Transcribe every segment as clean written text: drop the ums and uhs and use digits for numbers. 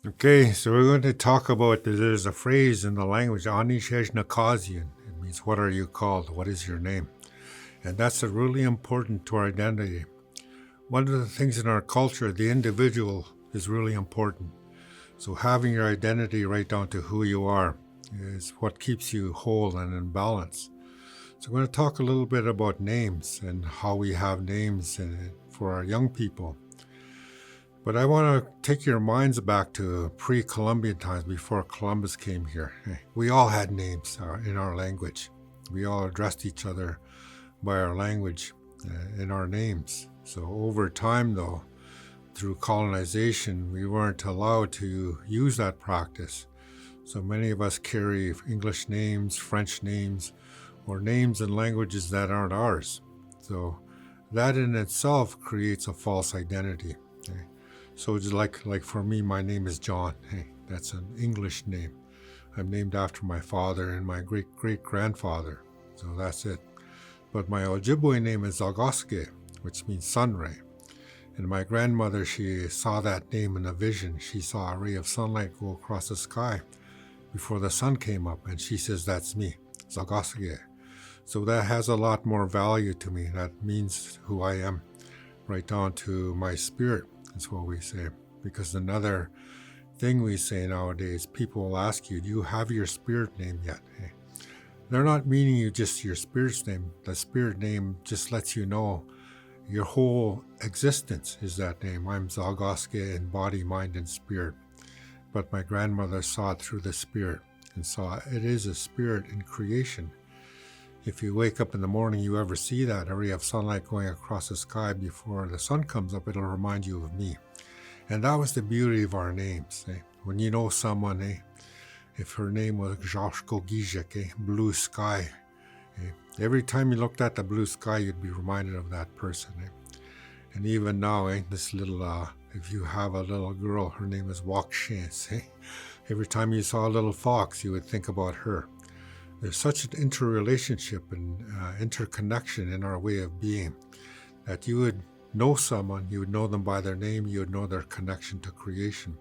Okay, so we're going to talk about there's a phrase in the language, Anishejnakazian. It means, what are you called? What is your name? And that's really important to our identity. One of the things in our culture, the individual is really important. So having your identity right down to who you are is what keeps you whole and in balance. So we're going to talk a little bit about names and how we have names for our young people. But I want to take your minds back to pre-Columbian times, before Columbus came here. We all had names in our language. We all addressed each other by our language in our names. So over time, though, through colonization, we weren't allowed to use that practice. So many of us carry English names, French names, or names in languages that aren't ours. So that in itself creates a false identity. So it's like for me, my name is John. Hey, that's an English name. I'm named after my father and my great-great-grandfather. So that's it. But my Ojibwe name is Zalgoske, which means sun ray. And my grandmother, she saw that name in a vision. She saw a ray of sunlight go across the sky before the sun came up. And she says, that's me, Zalgoske. So that has a lot more value to me. That means who I am, right down to my spirit. That's what we say. Because another thing we say nowadays, people will ask you, do you have your spirit name yet? Hey, they're not meaning you just your spirit's name. The spirit name just lets you know your whole existence is that name. I'm Zalgoske in body, mind, and spirit. But my grandmother saw it through the spirit and saw it is a spirit in creation. If you wake up in the morning, you ever see that a ray of sunlight going across the sky before the sun comes up, it'll remind you of me. And that was the beauty of our names. When you know someone, if her name was Oshkideyweywin, blue sky, every time you looked at the blue sky, you'd be reminded of that person. And even now, this little, if you have a little girl, her name is Wakshans. Every time you saw a little fox, you would think about her. There's such an interrelationship and interconnection in our way of being that you would know someone, you would know them by their name, you would know their connection to creation.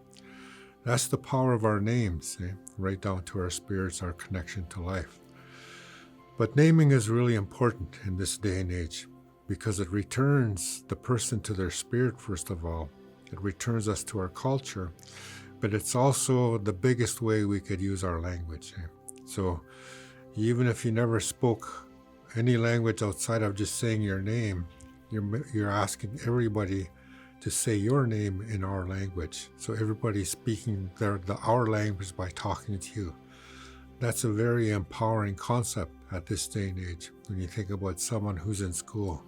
That's the power of our names, right down to our spirits, our connection to life. But naming is really important in this day and age because it returns the person to their spirit, first of all. It returns us to our culture, but it's also the biggest way we could use our language. So even if you never spoke any language outside of just saying your name, you're asking everybody to say your name in our language. So everybody's speaking our language by talking to you. That's a very empowering concept at this day and age. When you think about someone who's in school,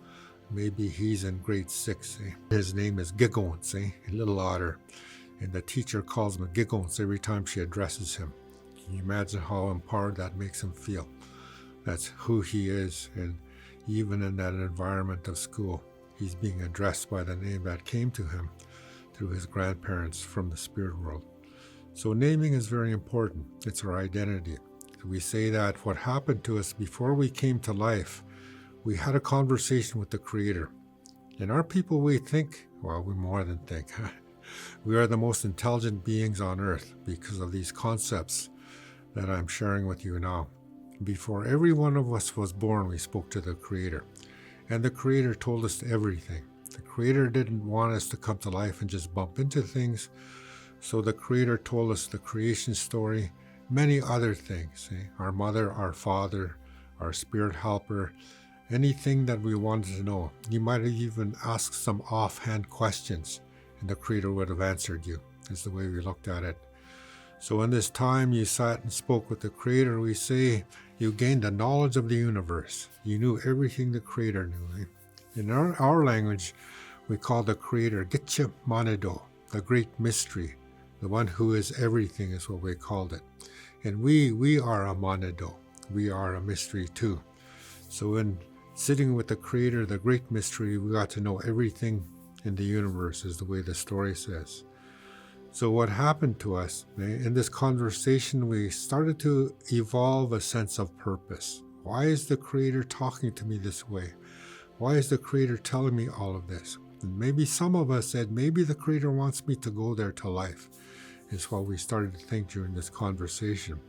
maybe he's in grade 6. His name is Giggons, a little otter. And the teacher calls him Giggons every time she addresses him. Can you imagine how empowered that makes him feel? That's who he is. And even in that environment of school, he's being addressed by the name that came to him through his grandparents from the spirit world. So naming is very important. It's our identity. We say that what happened to us before we came to life, we had a conversation with the Creator. And our people, we think, well, we more than think. We are the most intelligent beings on earth because of these concepts that I'm sharing with you now. Before every one of us was born, we spoke to the Creator. And the Creator told us everything. The Creator didn't want us to come to life and just bump into things. So the Creator told us the creation story, many other things. Our mother, our father, our spirit helper, anything that we wanted to know. You might have even asked some offhand questions, and the Creator would have answered you. That's the way we looked at it. So in this time you sat and spoke with the Creator, we say you gained the knowledge of the universe. You knew everything the Creator knew. In our language, we call the Creator Gitche Manido, the great mystery. The one who is everything is what we called it. And we are a Manido. We are a mystery too. So in sitting with the Creator, the great mystery, we got to know everything in the universe, is the way the story says. So what happened to us, in this conversation, we started to evolve a sense of purpose. Why is the Creator talking to me this way? Why is the Creator telling me all of this? And maybe some of us said, maybe the Creator wants me to go there to life. is what we started to think during this conversation.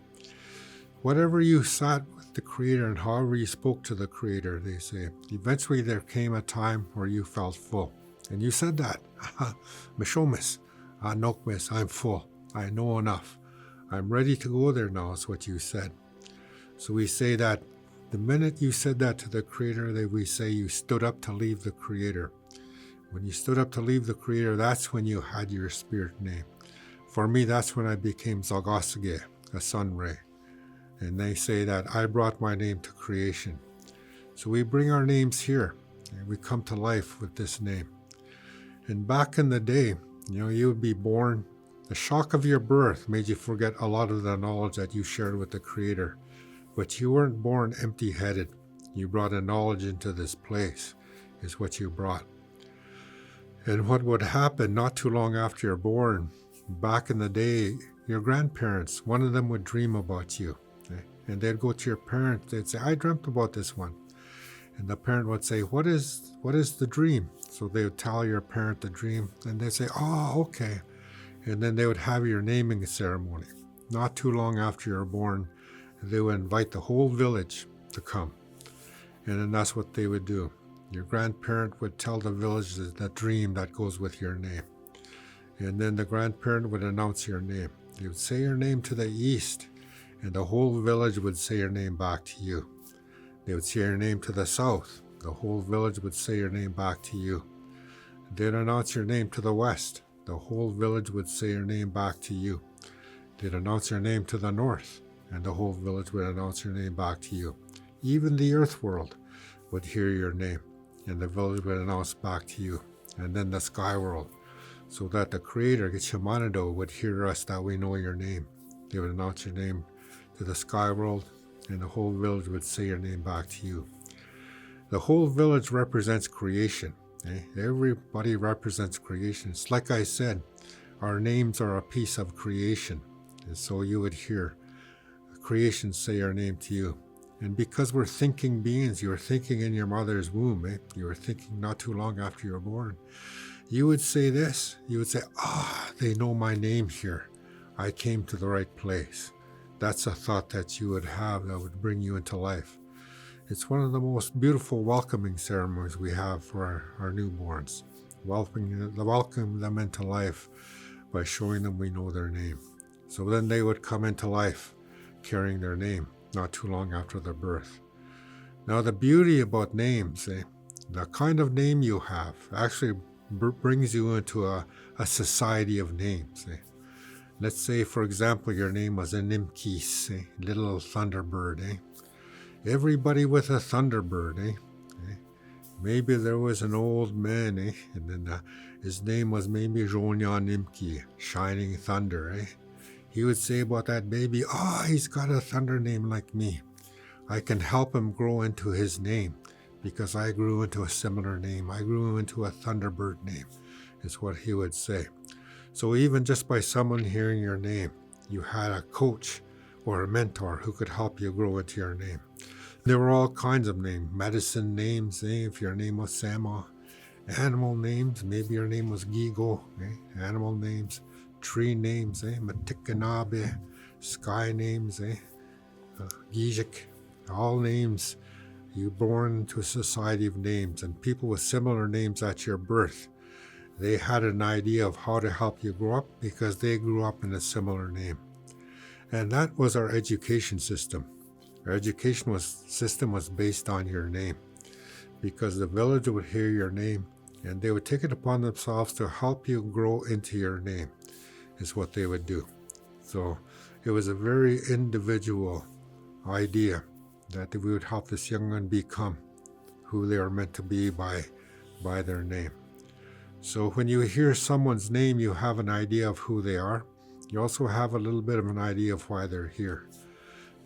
Whatever you sat with the Creator and however you spoke to the Creator, they say, eventually there came a time where you felt full. And you said that. Mishomis, Anokmis, I'm full. I know enough. I'm ready to go there now, is what you said. So we say that the minute you said that to the Creator, that we say you stood up to leave the Creator. When you stood up to leave the Creator, that's when you had your spirit name. For me, that's when I became Zagosage, a sun ray. And they say that I brought my name to creation. So we bring our names here, and we come to life with this name. And back in the day, you would be born. The shock of your birth made you forget a lot of the knowledge that you shared with the Creator. But you weren't born empty-headed. You brought a knowledge into this place, is what you brought. And what would happen not too long after you're born, back in the day, your grandparents, one of them would dream about you. And they'd go to your parents, they'd say, I dreamt about this one. And the parent would say, what is the dream? So they would tell your parent the dream, and they'd say, oh, okay. And then they would have your naming ceremony. Not too long after you're born, they would invite the whole village to come. And then that's what they would do. Your grandparent would tell the village the dream that goes with your name. And then the grandparent would announce your name. They would say your name to the east, and the whole village would say your name back to you. They would say your name to the south. The whole village would say your name back to you. They'd announce your name to the west. The whole village would say your name back to you. They'd announce your name to the north, and the whole village would announce your name back to you. Even the earth world would hear your name, and the village would announce back to you. And then the sky world, so that the Creator, Gichamanado, would hear us that we know your name. They would announce your name to the sky world, and the whole village would say your name back to you. The whole village represents creation. Everybody represents creation. It's like I said, our names are a piece of creation. And so you would hear creation say our name to you. And because we're thinking beings, you were thinking in your mother's womb, you were thinking not too long after you were born, you would say this. You would say, they know my name here. I came to the right place. That's a thought that you would have that would bring you into life. It's one of the most beautiful welcoming ceremonies we have for our newborns. Welcome them into life by showing them we know their name. So then they would come into life carrying their name not too long after their birth. Now the beauty about names, the kind of name you have actually brings you into a society of names. Let's say, for example, your name was a Nimkis, little thunderbird. Everybody with a thunderbird. Maybe there was an old man, and then his name was maybe Jonya Nimki, shining thunder. He would say about that baby, he's got a thunder name like me. I can help him grow into his name because I grew into a similar name. I grew into a thunderbird name, is what he would say. So even just by someone hearing your name, you had a coach or a mentor who could help you grow into your name. There were all kinds of names, medicine names, if your name was Sama, animal names, maybe your name was Gigo, animal names, tree names, Matikanabe, sky names, Gijik, all names. You're born into a society of names, and people with similar names at your birth, they had an idea of how to help you grow up because they grew up in a similar name. And that was our education system. Our education system was based on your name because the village would hear your name and they would take it upon themselves to help you grow into your name, is what they would do. So it was a very individual idea that we would help this young one become who they are meant to be by their name. So when you hear someone's name, you have an idea of who they are. You also have a little bit of an idea of why they're here,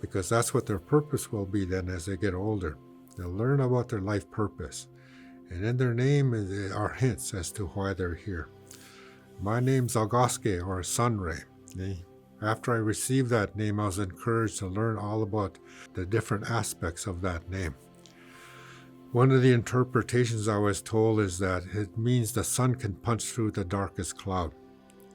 because that's what their purpose will be then as they get older. They'll learn about their life purpose. And in their name are hints as to why they're here. My name's Augoske, or Sunray. After I received that name, I was encouraged to learn all about the different aspects of that name. One of the interpretations I was told is that it means the sun can punch through the darkest cloud.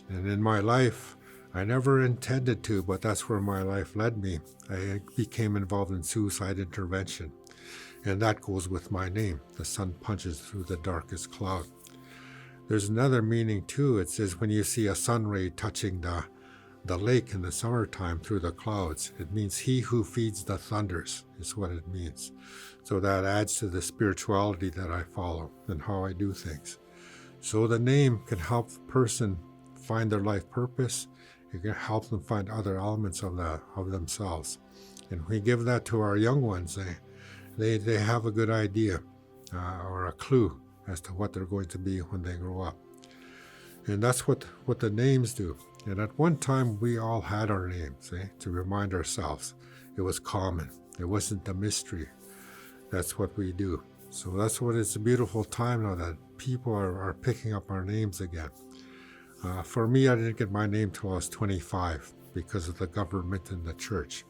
And in my life, I never intended to, but that's where my life led me. I became involved in suicide intervention, and that goes with my name. The sun punches through the darkest cloud. There's another meaning too. It says when you see a sun ray touching the lake in the summertime through the clouds, it means he who feeds the thunders is what it means. So that adds to the spirituality that I follow and how I do things. So the name can help a person find their life purpose. It can help them find other elements of themselves. And we give that to our young ones. They have a good idea or a clue as to what they're going to be when they grow up. And that's what the names do. And at one time, we all had our names, to remind ourselves. It was common. It wasn't a mystery. That's what we do. So that's what it's a beautiful time now that people are picking up our names again. For me, I didn't get my name till I was 25 because of the government and the church.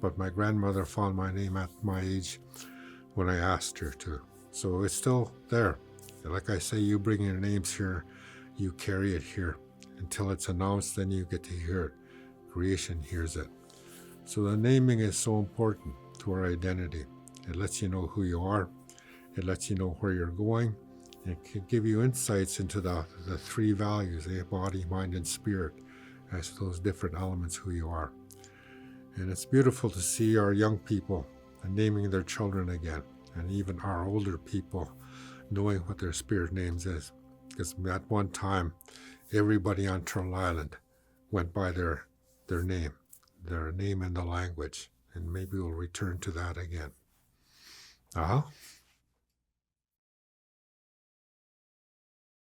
But my grandmother found my name at my age when I asked her to. So it's still there. Like I say, you bring your names here, you carry it here. Until it's announced, then you get to hear it. Creation hears it. So the naming is so important to our identity. It lets you know who you are. It lets you know where you're going. It can give you insights into the three values, body, mind, and spirit, as those different elements who you are. And it's beautiful to see our young people naming their children again, and even our older people knowing what their spirit names is. Because at one time, everybody on Turtle Island went by their name in the language. And maybe we'll return to that again.